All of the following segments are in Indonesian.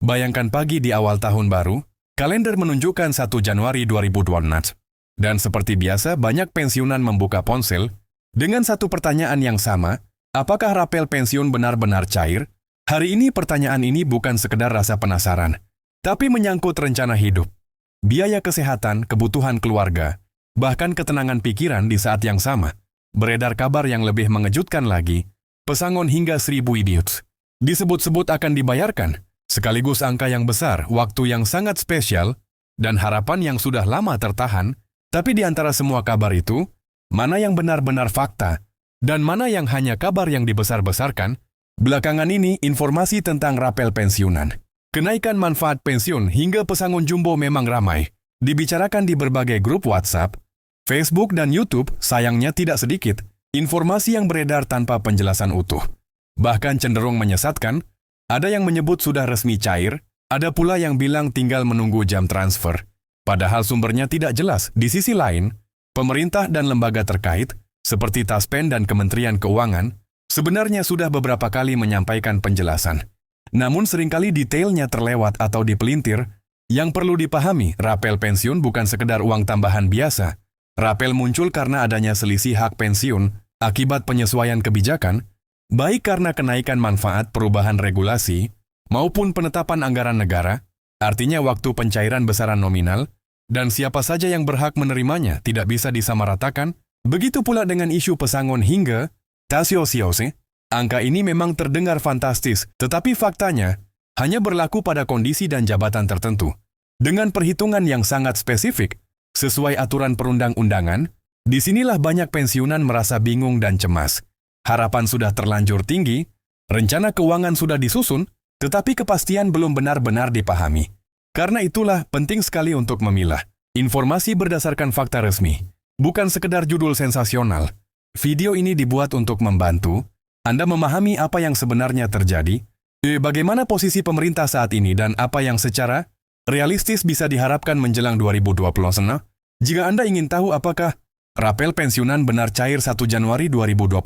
Bayangkan pagi di awal tahun baru, kalender menunjukkan 1 Januari 2026. Dan seperti biasa, banyak pensiunan membuka ponsel dengan satu pertanyaan yang sama, apakah rapel pensiun benar-benar cair? Hari ini pertanyaan ini bukan sekedar rasa penasaran, tapi menyangkut rencana hidup, biaya kesehatan, kebutuhan keluarga, bahkan ketenangan pikiran di saat yang sama. Beredar kabar yang lebih mengejutkan lagi, pesangon hingga 1.000 idiots disebut-sebut akan dibayarkan, sekaligus angka yang besar, waktu yang sangat spesial, dan harapan yang sudah lama tertahan. Tapi di antara semua kabar itu, mana yang benar-benar fakta, dan mana yang hanya kabar yang dibesar-besarkan? Belakangan ini, informasi tentang rapel pensiunan, kenaikan manfaat pensiun hingga pesangon jumbo memang ramai dibicarakan di berbagai grup WhatsApp, Facebook, dan YouTube. Sayangnya tidak sedikit informasi yang beredar tanpa penjelasan utuh. Bahkan cenderung menyesatkan, ada yang menyebut sudah resmi cair, ada pula yang bilang tinggal menunggu jam transfer. Padahal sumbernya tidak jelas. Di sisi lain, pemerintah dan lembaga terkait, seperti Taspen dan Kementerian Keuangan, sebenarnya sudah beberapa kali menyampaikan penjelasan. Namun seringkali detailnya terlewat atau dipelintir. Yang perlu dipahami, rapel pensiun bukan sekedar uang tambahan biasa. Rapel muncul karena adanya selisih hak pensiun akibat penyesuaian kebijakan, baik karena kenaikan manfaat, perubahan regulasi, maupun penetapan anggaran negara. Artinya waktu pencairan besaran nominal, dan siapa saja yang berhak menerimanya tidak bisa disamaratakan. Begitu pula dengan isu pesangon hingga tasio-siose. Angka ini memang terdengar fantastis, tetapi faktanya hanya berlaku pada kondisi dan jabatan tertentu. Dengan perhitungan yang sangat spesifik, sesuai aturan perundang-undangan, disinilah banyak pensiunan merasa bingung dan cemas. Harapan sudah terlanjur tinggi, rencana keuangan sudah disusun, tetapi kepastian belum benar-benar dipahami. Karena itulah penting sekali untuk memilah informasi berdasarkan fakta resmi, bukan sekedar judul sensasional. Video ini dibuat untuk membantu Anda memahami apa yang sebenarnya terjadi, bagaimana posisi pemerintah saat ini, dan apa yang secara realistis bisa diharapkan menjelang 2029. Jika Anda ingin tahu apakah rapel pensiunan benar cair 1 Januari 2026,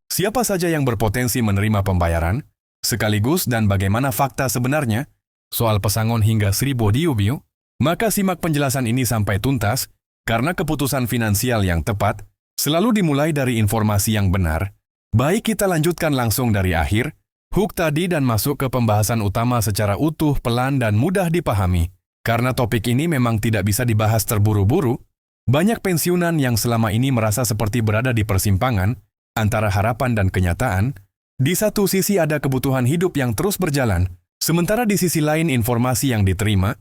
siapa saja yang berpotensi menerima pembayaran, sekaligus dan bagaimana fakta sebenarnya soal pesangon hingga 1.000 diubiu, maka simak penjelasan ini sampai tuntas, karena keputusan finansial yang tepat selalu dimulai dari informasi yang benar. Baik, kita lanjutkan langsung dari akhir, hook tadi, dan masuk ke pembahasan utama secara utuh, pelan, dan mudah dipahami. Karena topik ini memang tidak bisa dibahas terburu-buru, banyak pensiunan yang selama ini merasa seperti berada di persimpangan antara harapan dan kenyataan. Di satu sisi ada kebutuhan hidup yang terus berjalan, sementara di sisi lain informasi yang diterima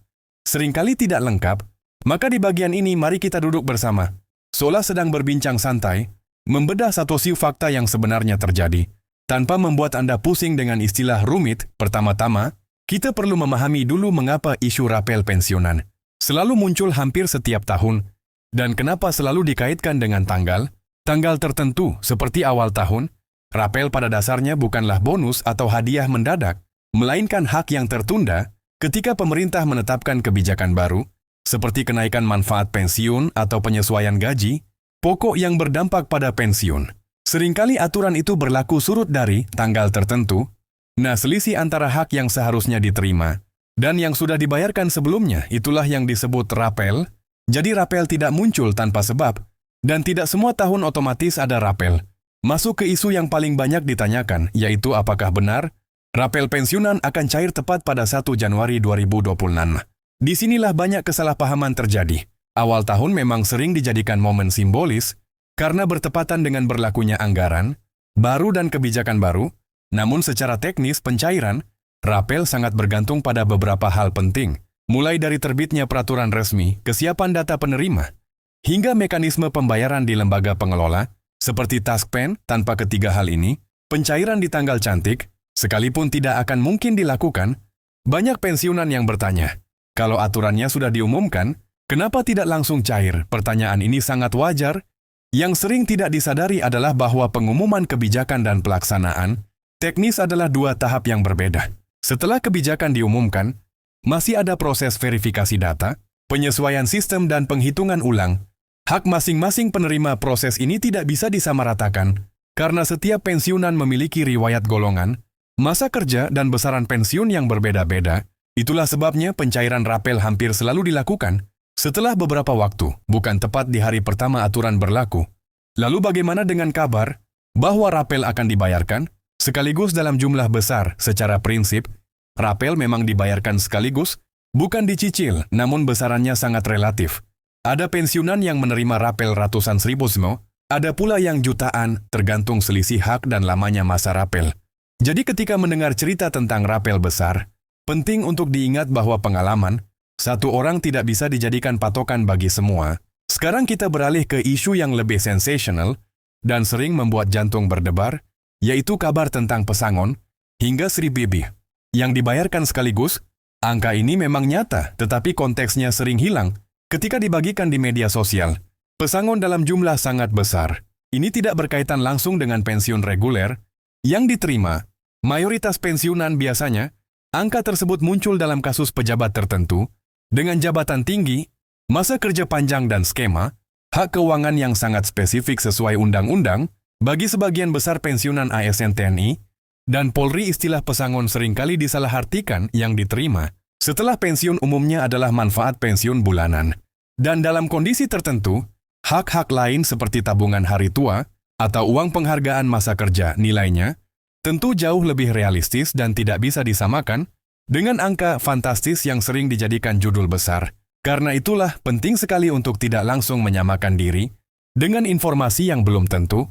seringkali tidak lengkap. Maka di bagian ini mari kita duduk bersama, seolah sedang berbincang santai, membedah satu fakta yang sebenarnya terjadi. Tanpa membuat Anda pusing dengan istilah rumit, pertama-tama, kita perlu memahami dulu mengapa isu rapel pensiunan selalu muncul hampir setiap tahun, dan kenapa selalu dikaitkan dengan tanggal tertentu seperti awal tahun. Rapel pada dasarnya bukanlah bonus atau hadiah mendadak, melainkan hak yang tertunda ketika pemerintah menetapkan kebijakan baru, seperti kenaikan manfaat pensiun atau penyesuaian gaji pokok yang berdampak pada pensiun. Seringkali aturan itu berlaku surut dari tanggal tertentu. Nah, selisih antara hak yang seharusnya diterima dan yang sudah dibayarkan sebelumnya, itulah yang disebut rapel. Jadi rapel tidak muncul tanpa sebab, dan tidak semua tahun otomatis ada rapel. Masuk ke isu yang paling banyak ditanyakan, yaitu apakah benar rapel pensiunan akan cair tepat pada 1 Januari 2026. Disinilah banyak kesalahpahaman terjadi. Awal tahun memang sering dijadikan momen simbolis karena bertepatan dengan berlakunya anggaran baru dan kebijakan baru. Namun secara teknis pencairan rapel sangat bergantung pada beberapa hal penting, mulai dari terbitnya peraturan resmi, kesiapan data penerima, hingga mekanisme pembayaran di lembaga pengelola, seperti Taspen. Tanpa ketiga hal ini, pencairan di tanggal cantik, sekalipun tidak akan mungkin dilakukan. Banyak pensiunan yang bertanya, kalau aturannya sudah diumumkan, kenapa tidak langsung cair? Pertanyaan ini sangat wajar. Yang sering tidak disadari adalah bahwa pengumuman kebijakan dan pelaksanaan teknis adalah dua tahap yang berbeda. Setelah kebijakan diumumkan, masih ada proses verifikasi data, penyesuaian sistem, dan penghitungan ulang. Hak masing-masing penerima. Proses ini tidak bisa disamaratakan, karena setiap pensiunan memiliki riwayat golongan, masa kerja, dan besaran pensiun yang berbeda-beda. Itulah sebabnya pencairan rapel hampir selalu dilakukan setelah beberapa waktu, bukan tepat di hari pertama aturan berlaku. Lalu bagaimana dengan kabar bahwa rapel akan dibayarkan sekaligus dalam jumlah besar? Secara prinsip, rapel memang dibayarkan sekaligus, bukan dicicil, namun besarannya sangat relatif. Ada pensiunan yang menerima rapel ratusan ribu smo, ada pula yang jutaan, tergantung selisih hak dan lamanya masa rapel. Jadi ketika mendengar cerita tentang rapel besar, penting untuk diingat bahwa pengalaman satu orang tidak bisa dijadikan patokan bagi semua. Sekarang kita beralih ke isu yang lebih sensasional dan sering membuat jantung berdebar, yaitu kabar tentang pesangon hingga Sribibi yang dibayarkan sekaligus. Angka ini memang nyata, tetapi konteksnya sering hilang ketika dibagikan di media sosial. Pesangon dalam jumlah sangat besar. Ini tidak berkaitan langsung dengan pensiun reguler yang diterima. Mayoritas pensiunan biasanya, angka tersebut muncul dalam kasus pejabat tertentu, dengan jabatan tinggi, masa kerja panjang dan skema, hak keuangan yang sangat spesifik sesuai undang-undang. Bagi sebagian besar pensiunan ASN TNI dan Polri, istilah pesangon seringkali disalahartikan. Yang diterima setelah pensiun umumnya adalah manfaat pensiun bulanan. Dan dalam kondisi tertentu, hak-hak lain seperti tabungan hari tua atau uang penghargaan masa kerja nilainya tentu jauh lebih realistis dan tidak bisa disamakan dengan angka fantastis yang sering dijadikan judul besar. Karena itulah penting sekali untuk tidak langsung menyamakan diri dengan informasi yang belum tentu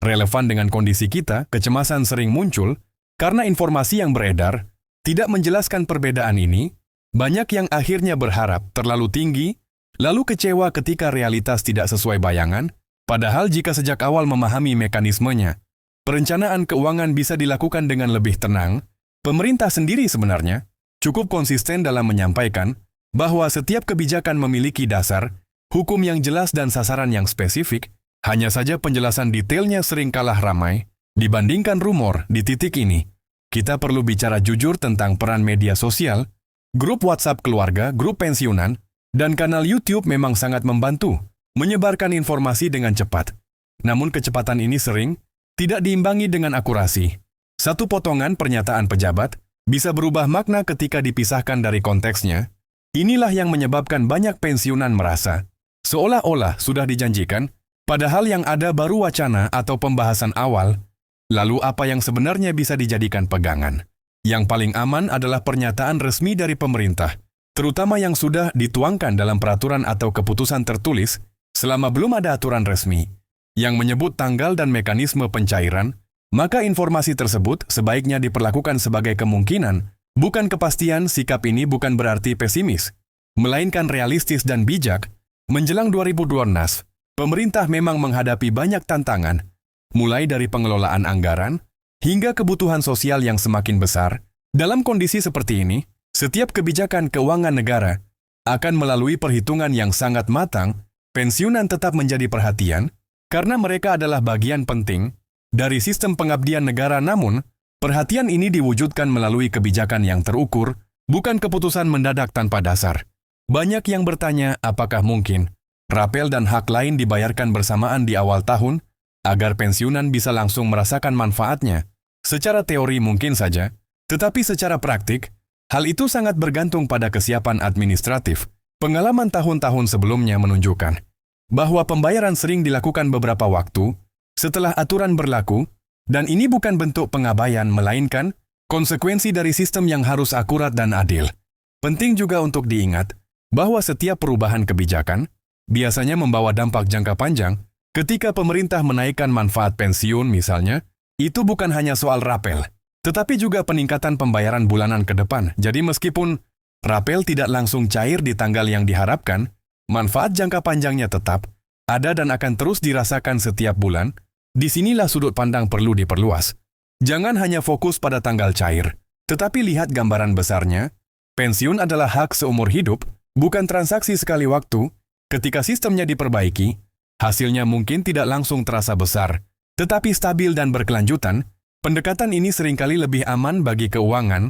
relevan dengan kondisi kita. Kecemasan sering muncul karena informasi yang beredar tidak menjelaskan perbedaan ini. Banyak yang akhirnya berharap terlalu tinggi, lalu kecewa ketika realitas tidak sesuai bayangan. Padahal jika sejak awal memahami mekanismenya, perencanaan keuangan bisa dilakukan dengan lebih tenang. Pemerintah sendiri sebenarnya cukup konsisten dalam menyampaikan bahwa setiap kebijakan memiliki dasar hukum yang jelas dan sasaran yang spesifik. Hanya saja penjelasan detailnya sering kalah ramai dibandingkan rumor. Di titik ini, kita perlu bicara jujur tentang peran media sosial, grup WhatsApp keluarga, grup pensiunan, dan kanal YouTube memang sangat membantu menyebarkan informasi dengan cepat. Namun kecepatan ini sering tidak diimbangi dengan akurasi. Satu potongan pernyataan pejabat bisa berubah makna ketika dipisahkan dari konteksnya. Inilah yang menyebabkan banyak pensiunan merasa seolah-olah sudah dijanjikan, padahal yang ada baru wacana atau pembahasan awal. Lalu apa yang sebenarnya bisa dijadikan pegangan? Yang paling aman adalah pernyataan resmi dari pemerintah, terutama yang sudah dituangkan dalam peraturan atau keputusan tertulis. Selama belum ada aturan resmi yang menyebut tanggal dan mekanisme pencairan, maka informasi tersebut sebaiknya diperlakukan sebagai kemungkinan, bukan kepastian. Sikap ini bukan berarti pesimis, melainkan realistis dan bijak. Menjelang 2026, pemerintah memang menghadapi banyak tantangan, mulai dari pengelolaan anggaran hingga kebutuhan sosial yang semakin besar. Dalam kondisi seperti ini, setiap kebijakan keuangan negara akan melalui perhitungan yang sangat matang. Pensiunan tetap menjadi perhatian karena mereka adalah bagian penting dari sistem pengabdian negara. Namun, perhatian ini diwujudkan melalui kebijakan yang terukur, bukan keputusan mendadak tanpa dasar. Banyak yang bertanya apakah mungkin rapel dan hak lain dibayarkan bersamaan di awal tahun agar pensiunan bisa langsung merasakan manfaatnya. Secara teori mungkin saja, tetapi secara praktik, hal itu sangat bergantung pada kesiapan administratif. Pengalaman tahun-tahun sebelumnya menunjukkan bahwa pembayaran sering dilakukan beberapa waktu setelah aturan berlaku, dan ini bukan bentuk pengabaian melainkan konsekuensi dari sistem yang harus akurat dan adil. Penting juga untuk diingat bahwa setiap perubahan kebijakan biasanya membawa dampak jangka panjang. Ketika pemerintah menaikkan manfaat pensiun misalnya, itu bukan hanya soal rapel, tetapi juga peningkatan pembayaran bulanan ke depan. Jadi meskipun rapel tidak langsung cair di tanggal yang diharapkan, manfaat jangka panjangnya tetap ada dan akan terus dirasakan setiap bulan. Disinilah sudut pandang perlu diperluas. Jangan hanya fokus pada tanggal cair, tetapi lihat gambaran besarnya. Pensiun adalah hak seumur hidup, bukan transaksi sekali waktu. Ketika sistemnya diperbaiki, hasilnya mungkin tidak langsung terasa besar, tetapi stabil dan berkelanjutan. Pendekatan ini seringkali lebih aman bagi keuangan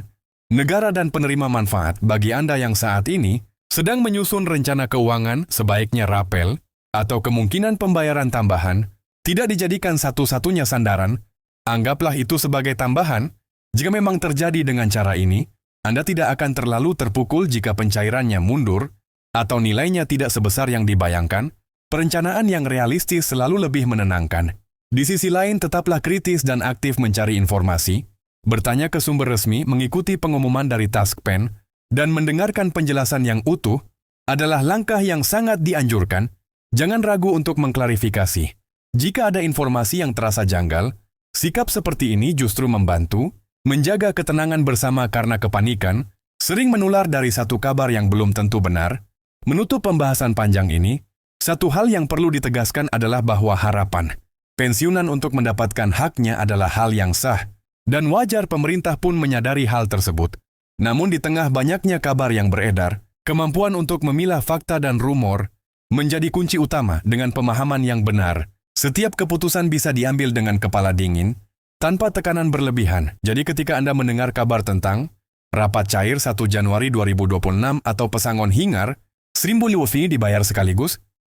negara dan penerima manfaat. Bagi Anda yang saat ini sedang menyusun rencana keuangan, sebaiknya rapel atau kemungkinan pembayaran tambahan tidak dijadikan satu-satunya sandaran. Anggaplah itu sebagai tambahan. Jika memang terjadi dengan cara ini, Anda tidak akan terlalu terpukul jika pencairannya mundur atau nilainya tidak sebesar yang dibayangkan. Perencanaan yang realistis selalu lebih menenangkan. Di sisi lain, tetaplah kritis dan aktif mencari informasi, bertanya ke sumber resmi, mengikuti pengumuman dari TaskPen, dan mendengarkan penjelasan yang utuh adalah langkah yang sangat dianjurkan. Jangan ragu untuk mengklarifikasi. Jika ada informasi yang terasa janggal, sikap seperti ini justru membantu menjaga ketenangan bersama karena kepanikan sering menular dari satu kabar yang belum tentu benar. Menutup pembahasan panjang ini, satu hal yang perlu ditegaskan adalah bahwa harapan pensiunan untuk mendapatkan haknya adalah hal yang sah, dan wajar pemerintah pun menyadari hal tersebut. Namun di tengah banyaknya kabar yang beredar, kemampuan untuk memilah fakta dan rumor menjadi kunci utama. Dengan pemahaman yang benar, setiap keputusan bisa diambil dengan kepala dingin, tanpa tekanan berlebihan. Jadi ketika Anda mendengar kabar tentang rapat cair 1 Januari 2026 atau pesangon hingar, 1.000 Luffy dibayar sekaligus,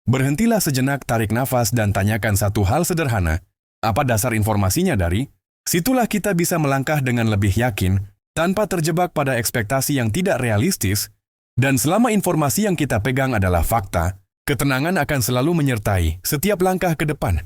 berhentilah sejenak, tarik nafas, dan tanyakan satu hal sederhana. Apa dasar informasinya dari? Situlah kita bisa melangkah dengan lebih yakin, tanpa terjebak pada ekspektasi yang tidak realistis, dan selama informasi yang kita pegang adalah fakta, ketenangan akan selalu menyertai setiap langkah ke depan.